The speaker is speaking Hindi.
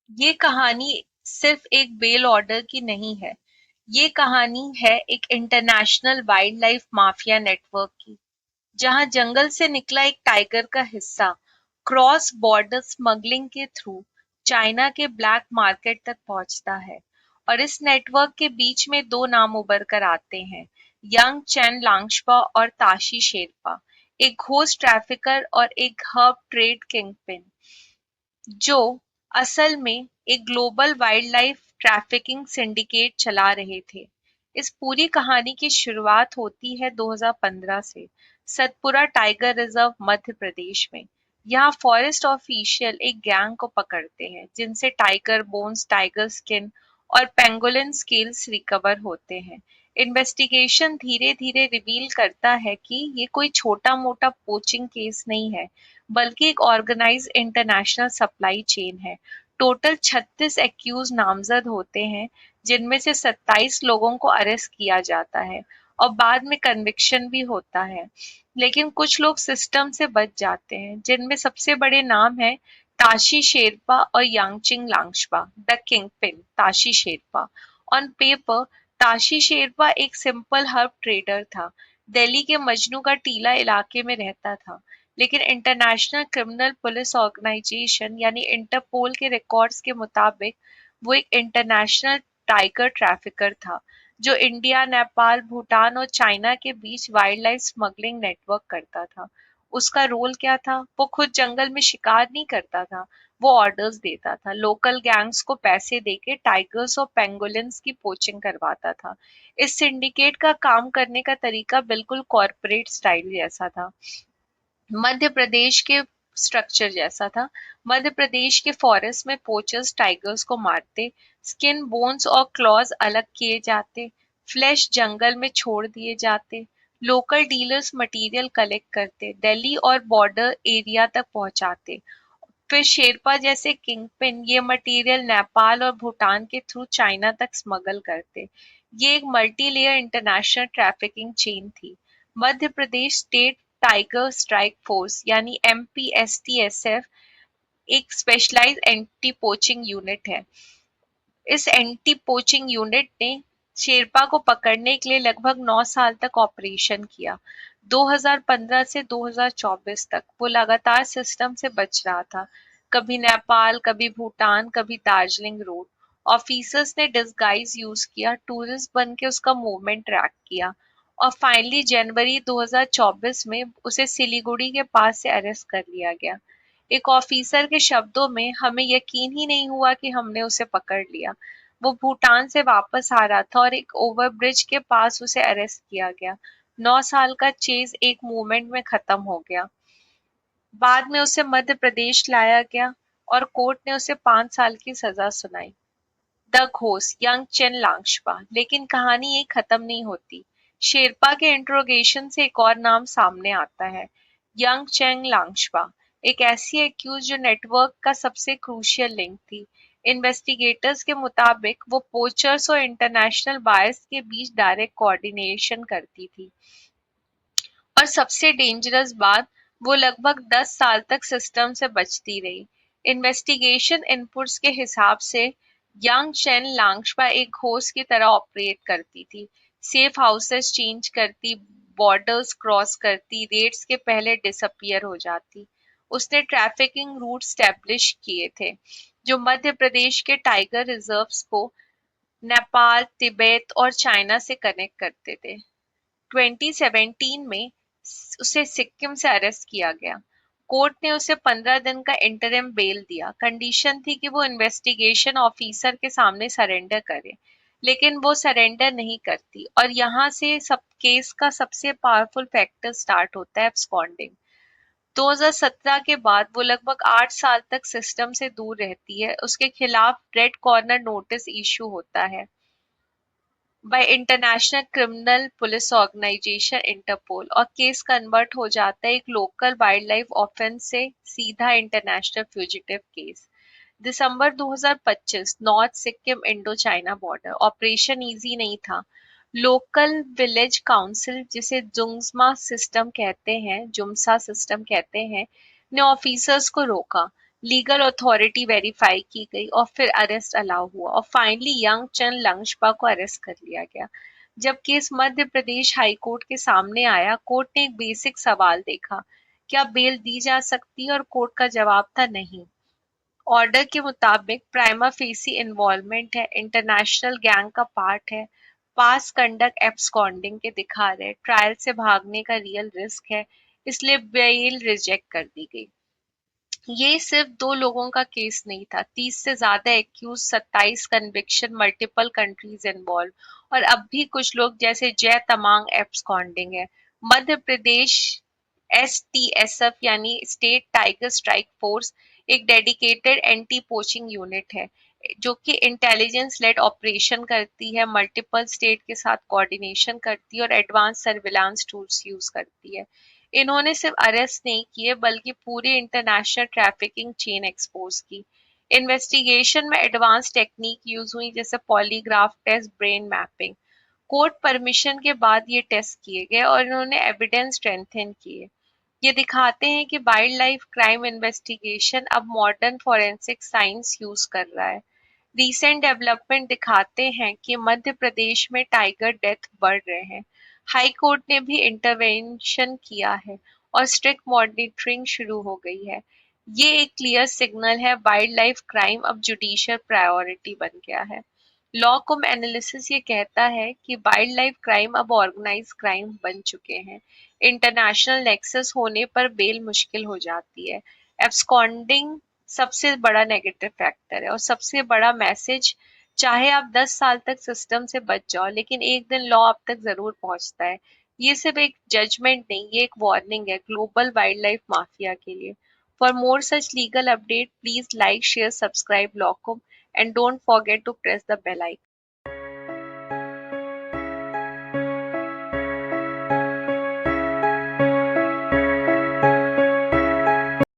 ये कहानी सिर्फ एक बेल ऑर्डर की नहीं है। ये कहानी है एक international wild life mafia network की, जहां जंगल से निकला एक टाइगर का हिस्सा क्रॉस बॉर्डर स्मगलिंग के थ्रू चाइना के ब्लैक मार्केट तक पहुंचता है। और इस नेटवर्क के बीच में दो नाम उभर कर आते हैं, यंग चैन लांगशपा और ताशी शेरपा, एक घोस्ट ट्रैफिकर और एक हर्ब ट्रेड किंगपिन, जो असल में एक global wild life trafficking syndicate चला रहे थे। इस पूरी कहानी की शुरुआत होती है 2015 से, सतपुरा टाइगर रिजर्व मध्य प्रदेश में। यहाँ फॉरेस्ट ऑफिशियल एक गैंग को पकड़ते हैं जिनसे टाइगर बोन्स, टाइगर स्किन और पेंगोलिन स्केल्स रिकवर होते हैं। इन्वेस्टिगेशन धीरे धीरे रिवील करता है कि ये कोई छोटा मोटा पोचिंग केस नहीं है, बल्कि एक ऑर्गेनाइज्ड इंटरनेशनल सप्लाई चेन है। टोटल 36 एक्यूज नामजद होते हैं, जिनमें से 27 लोगों को अरेस्ट किया जाता है और बाद में कन्विक्शन भी होता है। लेकिन कुछ लोग सिस्टम से बच जाते हैं, जिनमें सबसे बड़े नाम हैं ताशी शेरपा और Yangching Langshapa, the kingpin Tashi Sherpa. On paper Tashi Sherpa एक सिंपल हर्ब ट्रेडर था, दिल्ली के मजनू का टीला इलाके में रहता था। लेकिन इंटरनेशनल क्रिमिनल पुलिस ऑर्गेनाइजेशन यानी इंटरपोल के रिकॉर्ड्स के मुताबिक वो एक इंटरनेशनल टाइगर ट्रैफिकर था, जो इंडिया, नेपाल, भूटान और चाइना के बीच वाइल्ड लाइफ स्मगलिंग नेटवर्क करता था। उसका रोल क्या था? वो खुद जंगल में शिकार नहीं करता था, वो ऑर्डर्स देता था। लोकल गैंग्स को पैसे देके टाइगर्स और पेंगोलिन्स की पोचिंग करवाता था। इस सिंडिकेट का काम करने का तरीका बिल्कुल कॉर्पोरेट स्टाइल जैसा था, मध्य प्रदेश के स्ट्रक्चर जैसा था। मध्य प्रदेश के फॉरेस्ट में पोचर्स टाइगर्स को मारते, स्किन, बोन्स और क्लॉज अलग किए जाते, फ्लैश जंगल में छोड़ दिए जाते। लोकल डीलर्स मटेरियल कलेक्ट करते, दिल्ली और बॉर्डर एरिया तक पहुंचाते। फिर शेरपा जैसे किंगपिन ये मटेरियल नेपाल और भूटान के थ्रू चाइना तक स्मगल करते। ये एक multi layer international trafficking chain थी। Madhya Pradesh state tiger strike force यानी MPSTSF एक स्पेशलाइज्ड एंटी पोचिंग यूनिट है। इस एंटी पोचिंग यूनिट ने शेरपा को पकड़ने के लिए लगभग 9 साल तक ऑपरेशन किया। 2015 से 2024 तक वो लगातार सिस्टम से बच रहा था, कभी नेपाल, कभी भूटान, कभी दार्जिलिंग रोड। ऑफिसर्स ने डिस्गाइज यूज किया, टूरिस्ट बन के उसका मूवमेंट ट्रैक किया और फाइनली जनवरी 2024 में उसे सिलीगुड़ी के पास से अरेस्ट कर लिया गया। एक ऑफिसर के शब्दों में, हमें यकीन ही नहीं हुआ कि हमने उसे पकड़ लिया। वो भूटान से वापस आ रहा था और एक ओवरब्रिज के पास उसे अरेस्ट किया गया। 9 साल का चेज एक मूवमेंट में खत्म हो गया। बाद में उसे मध्य प्रदेश लाया गया और कोर्ट ने उसे 5 साल की सजा सुनाई। The ghost Yang Chen Langshapa. लेकिन कहानी ये खत्म नहीं होती। शेरपा के इंट्रोगेशन से एक और नाम सामने आता है, यंग चेंग लांगशपा, एक ऐसी एक्यूज जो नेटवर्क का सबसे क्रूशियल लिंक थी। इन्वेस्टिगेटर्स के मुताबिक वो पोचर्स और इंटरनेशनल बायर्स के बीच डायरेक्ट कोऑर्डिनेशन करती थी। और सबसे डेंजरस बात, वो लगभग 10 साल तक सिस्टम से बचती रही। इन्वेस्टिगेशन इनपुट्स के हिसाब से यांग चेन लांगशपा एक होस्ट की तरह ऑपरेट करती थी, सेफ हाउसेस चेंज करती, बॉर्डर्स क्रॉस करती, रेड्स के पहले डिसअपियर हो जाती। उसने ट्रैफिकिंग रूट स्टैब्लिश किए थे जो मध्य प्रदेश के टाइगर रिजर्व्स को नेपाल, तिब्बत और चाइना से कनेक्ट करते थे। 2017 में उसे सिक्किम से अरेस्ट किया गया। कोर्ट ने उसे 15 दिन का इंटरिम बेल दिया। कंडीशन थी कि वो इन्वेस्टिगेशन ऑफिसर के सामने सरेंडर करे, लेकिन वो सरेंडर नहीं करती और यहाँ से सब केस का सबसे पावरफुल फैक्टर स्टार्ट होता है, एब्सकॉन्डिंग। 2017 के बाद वो लगभग 8 साल तक सिस्टम से दूर रहती है। उसके खिलाफ रेड कॉर्नर नोटिस इशू होता है by international criminal police organisation Interpol और केस कन्वर्ट हो जाता है एक लोकल वाइल्ड लाइफ ऑफेंस से सीधा इंटरनेशनल फ्यूजिटिव केस। दिसंबर 2025 north Sikkim Indo China border operation easy नहीं था। लोकल विलेज काउंसिल, जिसे जुम्सा सिस्टम कहते हैं ने ऑफिसर्स को रोका। लीगल अथॉरिटी वेरीफाई की गई और फिर अरेस्ट अलाउ हुआ और फाइनली यंग चंद लंगशपा को अरेस्ट कर लिया गया। जब case Madhya Pradesh high court के सामने आया, कोर्ट ने एक बेसिक सवाल देखा, क्या बेल दी जा सकती है, और कोर्ट का जवाब था नहीं। ऑर्डर के मुताबिक प्राइमा फेसी इन्वॉल्वमेंट है, इंटरनेशनल गैंग का पार्ट है, पास कंडक्ट एब्सकॉन्डिंग के दिखा रहे, ट्रायल से भागने का रियल रिस्क है, इसलिए बेल रिजेक्ट कर दी गई। ये सिर्फ 2 लोगों का केस नहीं था, 30 से ज्यादा accuse, 27 conviction, multiple countries involve, और अब भी कुछ लोग जैसे जय तमांग एब्सकॉन्डिंग है। मध्य प्रदेश STSF यानी स्टेट टाइगर स्ट्राइक फोर्स एक डेडिकेटेड एंटी पोचिंग यूनिट है जो कि इंटेलिजेंस लेड ऑपरेशन करती है, मल्टीपल स्टेट के साथ कोऑर्डिनेशन करती है और एडवांस सर्विलांस टूल्स यूज करती है। इन्होंने सिर्फ अरेस्ट नहीं किए बल्कि पूरी इंटरनेशनल ट्रैफिकिंग चेन एक्सपोज की। इन्वेस्टिगेशन में एडवांस टेक्निक यूज हुई जैसे polygraph test, brain mapping. Court permission के बाद ये टेस्ट किए गए और इन्होंने एविडेंस स्ट्रेंथन किए। ये दिखाते हैं कि वाइल्ड लाइफ क्राइम इन्वेस्टिगेशन अब मॉडर्न फॉरेंसिक साइंस यूज कर रहा है। रीसेंट डेवलपमेंट दिखाते हैं कि मध्य प्रदेश में टाइगर डेथ बढ़ रहे हैं। हाई कोर्ट ने भी इंटरवेंशन किया है और स्ट्रिक्ट मॉनिटरिंग शुरू हो गई है। ये एक क्लियर सिग्नल है, वाइल्ड लाइफ क्राइम अब जुडिशियल प्रायोरिटी बन गया है। लॉ एनालिसिस ये कहता है कि वाइल्ड लाइफ क्राइम अब ऑर्गेनाइज क्राइम बन चुके हैं। इंटरनेशनल नेक्सस होने पर बेल मुश्किल हो जाती है। एब्सकॉन्डिंग सबसे बड़ा नेगेटिव फैक्टर है और सबसे बड़ा मैसेज, चाहे आप 10 साल तक सिस्टम से बच जाओ लेकिन एक दिन लॉ आप तक जरूर पहुंचता है। ये सिर्फ एक जजमेंट नहीं, ये एक वार्निंग है ग्लोबल वाइल्ड लाइफ माफिया के लिए। For more such legal update please like share subscribe लॉकुम and don't forget to press the bell icon.